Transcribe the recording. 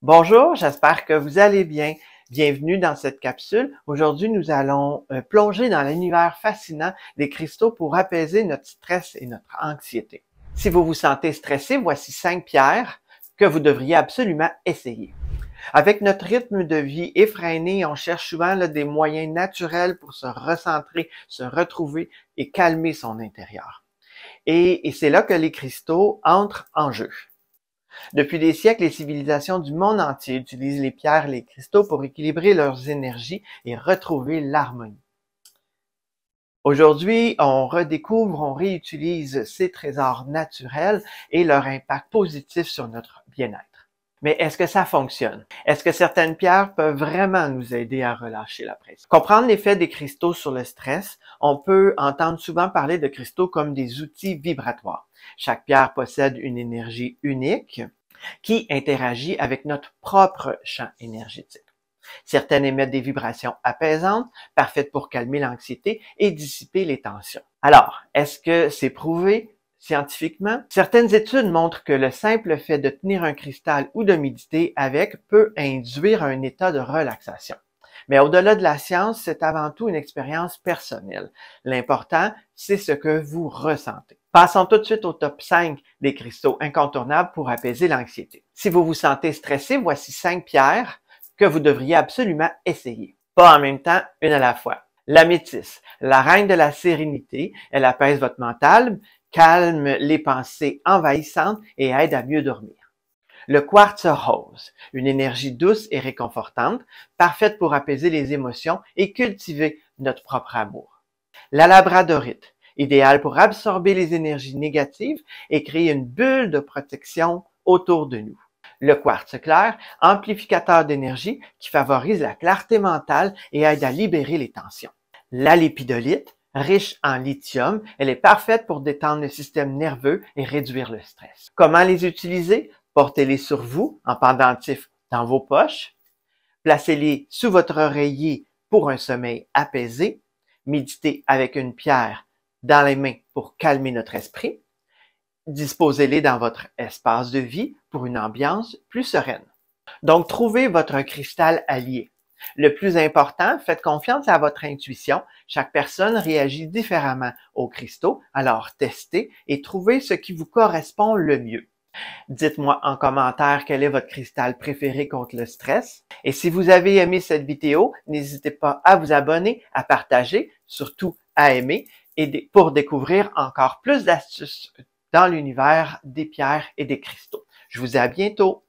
Bonjour, j'espère que vous allez bien. Bienvenue dans cette capsule. Aujourd'hui, nous allons plonger dans l'univers fascinant des cristaux pour apaiser notre stress et notre anxiété. Si vous vous sentez stressé, voici 5 pierres que vous devriez absolument essayer. Avec notre rythme de vie effréné, on cherche souvent des moyens naturels pour se recentrer, se retrouver et calmer son intérieur. Et c'est là que les cristaux entrent en jeu. Depuis des siècles, les civilisations du monde entier utilisent les pierres et les cristaux pour équilibrer leurs énergies et retrouver l'harmonie. Aujourd'hui, on redécouvre, on réutilise ces trésors naturels et leur impact positif sur notre bien-être. Mais est-ce que ça fonctionne? Est-ce que certaines pierres peuvent vraiment nous aider à relâcher la pression? Comprendre l'effet des cristaux sur le stress, on peut entendre souvent parler de cristaux comme des outils vibratoires. Chaque pierre possède une énergie unique qui interagit avec notre propre champ énergétique. Certaines émettent des vibrations apaisantes, parfaites pour calmer l'anxiété et dissiper les tensions. Alors, est-ce que c'est prouvé scientifiquement? Certaines études montrent que le simple fait de tenir un cristal ou de méditer avec peut induire un état de relaxation. Mais au-delà de la science, c'est avant tout une expérience personnelle. L'important, c'est ce que vous ressentez. Passons tout de suite au top 5 des cristaux incontournables pour apaiser l'anxiété. Si vous vous sentez stressé, voici 5 pierres que vous devriez absolument essayer. Pas en même temps, une à la fois. L'améthyste, la reine de la sérénité, elle apaise votre mental, calme les pensées envahissantes et aide à mieux dormir. Le quartz rose, une énergie douce et réconfortante, parfaite pour apaiser les émotions et cultiver notre propre amour. La labradorite, idéale pour absorber les énergies négatives et créer une bulle de protection autour de nous. Le quartz clair, amplificateur d'énergie qui favorise la clarté mentale et aide à libérer les tensions. La lépidolite, riche en lithium, elle est parfaite pour détendre le système nerveux et réduire le stress. Comment les utiliser? Portez-les sur vous, en pendentif dans vos poches. Placez-les sous votre oreiller pour un sommeil apaisé. Méditez avec une pierre dans les mains pour calmer notre esprit. Disposez-les dans votre espace de vie pour une ambiance plus sereine. Donc, trouvez votre cristal allié. Le plus important, faites confiance à votre intuition. Chaque personne réagit différemment aux cristaux, alors testez et trouvez ce qui vous correspond le mieux. Dites-moi en commentaire quel est votre cristal préféré contre le stress. Et si vous avez aimé cette vidéo, n'hésitez pas à vous abonner, à partager, surtout à aimer, et pour découvrir encore plus d'astuces dans l'univers des pierres et des cristaux. Je vous dis à bientôt!